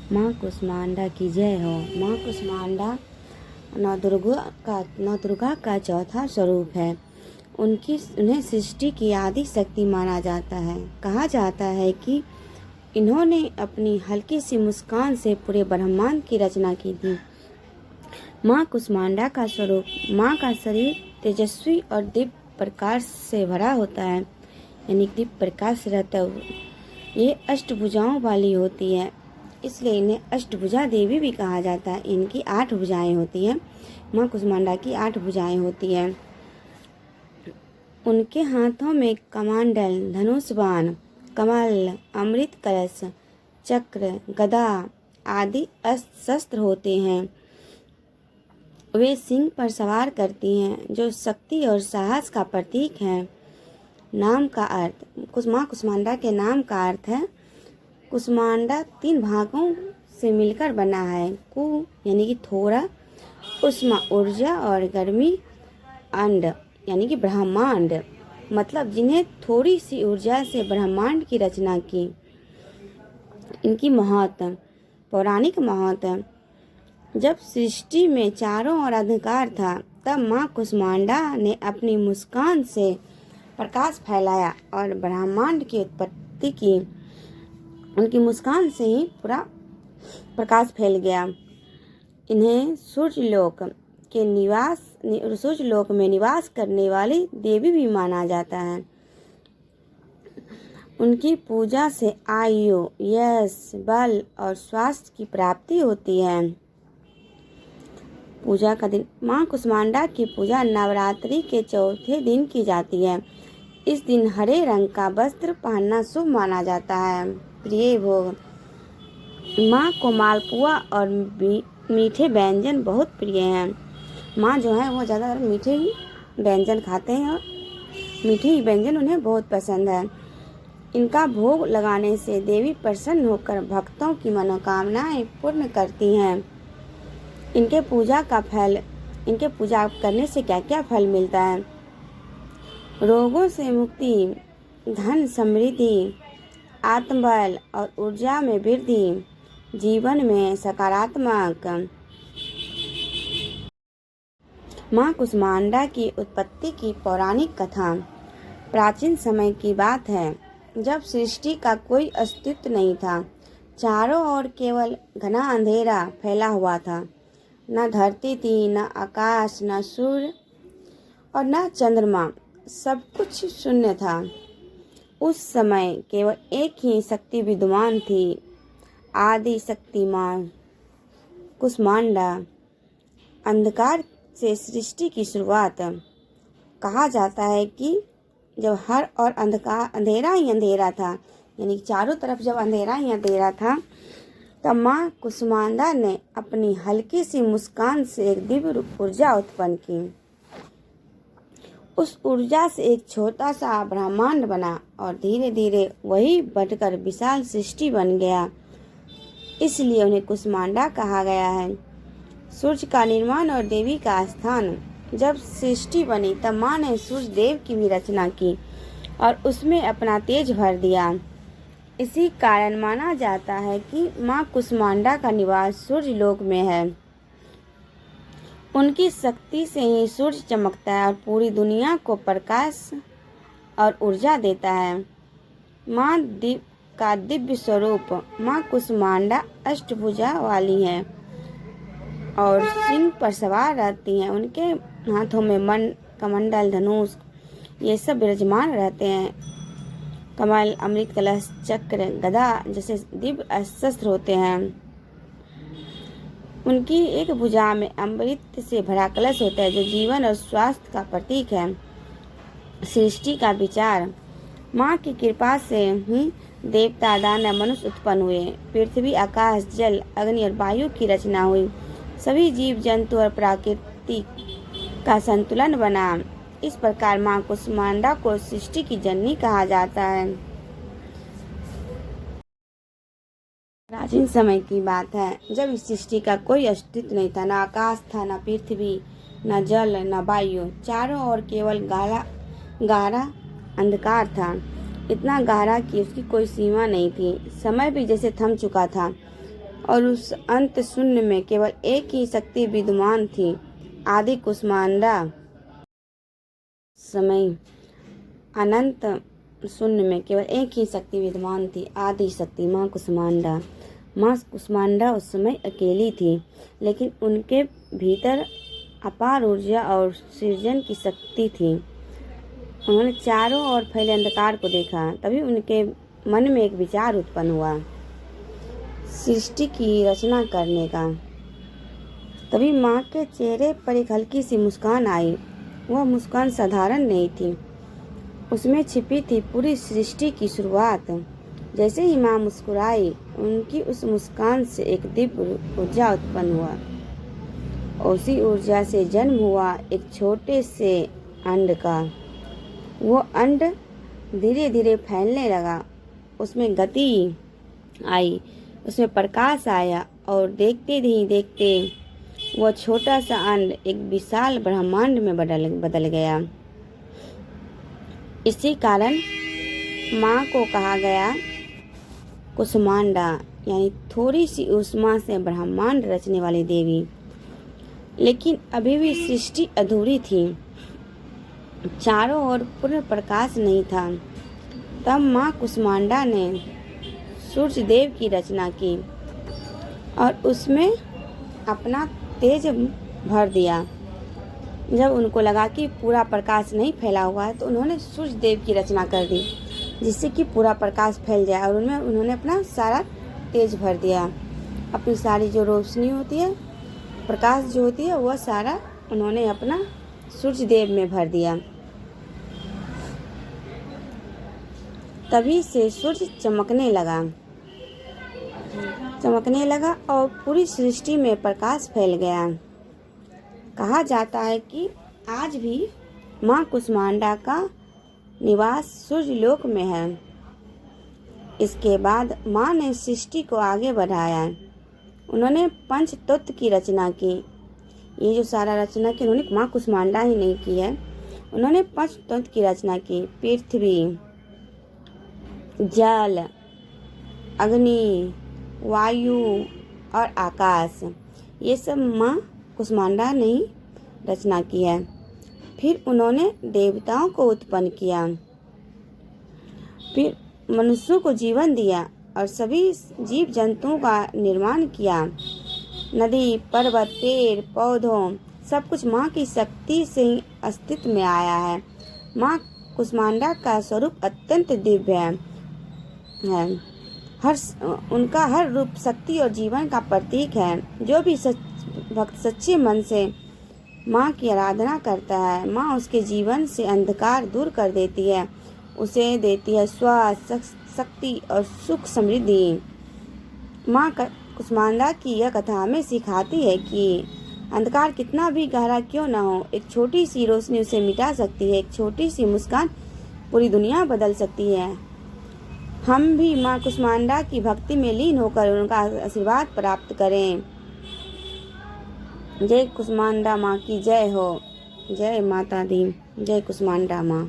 माँ कुष्मांडा की जय हो। माँ कुष्मांडा नौ दुर्गा का चौथा स्वरूप है। उन्हें सृष्टि की आदि शक्ति माना जाता है। कहा जाता है कि इन्होंने अपनी हल्की सी मुस्कान से पूरे ब्रह्मांड की रचना की थी। माँ कुष्मांडा का स्वरूप, माँ का शरीर तेजस्वी और दिव्य प्रकाश से भरा होता है, यानी दिव्य प्रकाश रहता है। ये अष्टभुजाओं वाली होती है, इसलिए इन्हें अष्टभुजा देवी भी कहा जाता है। इनकी 8 भुजाएं होती हैं। माँ कुष्मांडा की 8 भुजाएं होती हैं। उनके हाथों में कमंडल, धनुष बाण, कमल, अमृत कलश, चक्र, गदा आदि अस्त्र शस्त्र होते हैं। वे सिंह पर सवार करती हैं, जो शक्ति और साहस का प्रतीक है। नाम का अर्थ, माँ कुष्मांडा के नाम का अर्थ है कुष्मांडा 3 भागों से मिलकर बना है। कु यानी कि थोड़ा, उष्मा ऊर्जा और गर्मी अंड यानी कि ब्रह्मांड, मतलब जिन्हें थोड़ी सी ऊर्जा से ब्रह्मांड की रचना की। इनकी महत्व, पौराणिक महत्व, जब सृष्टि में चारों ओर अंधकार था, तब माँ कुष्मांडा ने अपनी मुस्कान से प्रकाश फैलाया और ब्रह्मांड की उत्पत्ति की। उनकी मुस्कान से ही पूरा प्रकाश फैल गया। इन्हें सूर्यलोक में निवास करने वाली देवी भी माना जाता है। उनकी पूजा से आयु, यश, बल और स्वास्थ्य की प्राप्ति होती है। पूजा का दिन, माँ कुष्मांडा की पूजा नवरात्रि के चौथे दिन की जाती है। इस दिन हरे रंग का वस्त्र पहनना शुभ माना जाता है। प्रिय भोग, माँ को मालपुआ और मीठे व्यंजन बहुत प्रिय हैं। माँ जो है वो ज़्यादातर मीठे ही व्यंजन खाते हैं और मीठे ही व्यंजन उन्हें बहुत पसंद है। इनका भोग लगाने से देवी प्रसन्न होकर भक्तों की मनोकामनाएं पूर्ण करती हैं। इनके पूजा करने से क्या क्या फल मिलता है? रोगों से मुक्ति, धन समृद्धि, आत्मबल और ऊर्जा में वृद्धि, जीवन में सकारात्मक। माँ कुष्मांडा की उत्पत्ति की पौराणिक कथा प्राचीन समय की बात है, जब सृष्टि का कोई अस्तित्व नहीं था। चारों ओर केवल घना अंधेरा फैला हुआ था। न धरती थी, न आकाश, न सूर्य और न चंद्रमा, सब कुछ शून्य था। उस समय केवल एक ही शक्ति विद्यमान थी, आदि शक्ति माँ कुष्मांडा। अंधकार से सृष्टि की शुरुआत। कहा जाता है कि जब हर और अंधेरा ही अंधेरा था, यानी चारों तरफ जब अंधेरा ही अंधेरा था, तब माँ कुष्मांडा ने अपनी हल्की सी मुस्कान से एक दिव्य ऊर्जा उत्पन्न की। उस ऊर्जा से एक छोटा सा ब्रह्मांड बना और धीरे धीरे वही बढ़कर विशाल सृष्टि बन गया। इसलिए उन्हें कुष्मांडा कहा गया है। सूर्य का निर्माण और देवी का स्थान। जब सृष्टि बनी तब माँ ने सूर्य देव की भी रचना की और उसमें अपना तेज भर दिया। इसी कारण माना जाता है कि माँ कुष्मांडा का निवास सूर्य लोक में है। उनकी शक्ति से ही सूर्य चमकता है और पूरी दुनिया को प्रकाश और ऊर्जा देता है। माँ का दिव्य स्वरूप, माँ कुष्मांडा अष्टभुजा वाली है और सिंह पर सवार रहती हैं। उनके हाथों में कमंडल, धनुष ये सब विराजमान रहते हैं। कमल, अमृत कलश, चक्र, गदा जैसे दिव्य शस्त्र होते हैं। उनकी एक भुजा में अमृत से भरा कलश होता है, जो जीवन और स्वास्थ्य का प्रतीक है। सृष्टि का विचार, माँ की कृपा से ही देवता, दानव, मनुष्य उत्पन्न हुए। पृथ्वी, आकाश, जल, अग्नि और वायु की रचना हुई। सभी जीव जंतु और प्रकृति का संतुलन बना। इस प्रकार माँ कुष्मांडा को सृष्टि की जननी कहा जाता है। प्राचीन समय की बात है, जब इस सृष्टि का कोई अस्तित्व नहीं था। न आकाश था, न पृथ्वी, न जल, न वायु। चारों ओर केवल गहरा अंधकार था, इतना गहरा कि उसकी कोई सीमा नहीं थी। समय भी जैसे थम चुका था और उस अंत शून्य में केवल एक ही शक्ति विद्यमान थी, आदि कुष्मांडा। समय अनंत शून्य में केवल एक ही शक्ति विद्यमान थी, आदि शक्ति, माँ कुष्मांडा। माँ कुष्मांडा उस समय अकेली थी, लेकिन उनके भीतर अपार ऊर्जा और सृजन की शक्ति थी। उन्होंने चारों ओर फैले अंधकार को देखा। तभी उनके मन में एक विचार उत्पन्न हुआ, सृष्टि की रचना करने का। तभी माँ के चेहरे पर एक हल्की सी मुस्कान आई। वह मुस्कान साधारण नहीं थी, उसमें छिपी थी पूरी सृष्टि की शुरुआत। जैसे ही माँ मुस्कुराई, उनकी उस मुस्कान से एक दिव्य ऊर्जा उत्पन्न हुआ। उसी ऊर्जा से जन्म हुआ एक छोटे से अंड का। वो अंड धीरे धीरे फैलने लगा, उसमें गति आई, उसमें प्रकाश आया और देखते ही देखते वह छोटा सा अंड एक विशाल ब्रह्मांड में बदल गया। इसी कारण माँ को कहा गया कुष्मांडा, यानी थोड़ी सी ऊष्मा से ब्रह्मांड रचने वाली देवी। लेकिन अभी भी सृष्टि अधूरी थी, चारों ओर पूर्ण प्रकाश नहीं था। तब माँ कुष्मांडा ने सूर्य देव की रचना की और उसमें अपना तेज भर दिया। जब उनको लगा कि पूरा प्रकाश नहीं फैला हुआ है, तो उन्होंने सूर्य देव की रचना कर दी, जिससे कि पूरा प्रकाश फैल जाए, और उनमें उन्होंने अपना सारा तेज भर दिया। अपनी सारी जो रोशनी होती है, प्रकाश जो होती है, वह सारा उन्होंने अपना सूर्य देव में भर दिया। तभी से सूर्य चमकने लगा और पूरी सृष्टि में प्रकाश फैल गया। कहा जाता है कि आज भी माँ कुष्मांडा का निवास सूर्य लोक में है। इसके बाद माँ ने सृष्टि को आगे बढ़ाया। उन्होंने पंच तत्व की रचना की। ये जो सारा रचना की उन्होंने माँ कुष्मांडा ही नहीं की है, उन्होंने पंच तत्व की रचना की। पृथ्वी, जल, अग्नि, वायु और आकाश, ये सब माँ कुष्मांडा ने ही रचना की है। फिर उन्होंने देवताओं को उत्पन्न किया, फिर मनुष्यों को जीवन दिया और सभी जीव जंतुओं का निर्माण किया। नदी, पर्वत, पेड़, पौधों, सब कुछ माँ की शक्ति से ही अस्तित्व में आया है। माँ कुष्मांडा का स्वरूप अत्यंत दिव्य है। उनका हर रूप शक्ति और जीवन का प्रतीक है। जो भी भक्त सच्चे मन से माँ की आराधना करता है, माँ उसके जीवन से अंधकार दूर कर देती है, उसे देती है स्वास्थ्य, शक्ति और सुख समृद्धि। माँ कुष्मांडा की यह कथा हमें सिखाती है कि अंधकार कितना भी गहरा क्यों न हो, एक छोटी सी रोशनी उसे मिटा सकती है। एक छोटी सी मुस्कान पूरी दुनिया बदल सकती है। हम भी माँ कुष्मांडा की भक्ति में लीन होकर उनका आशीर्वाद प्राप्त करें। जय कुष्मांडा माँ की जय हो। जय माता दी, जय कुष्मांडा माँ।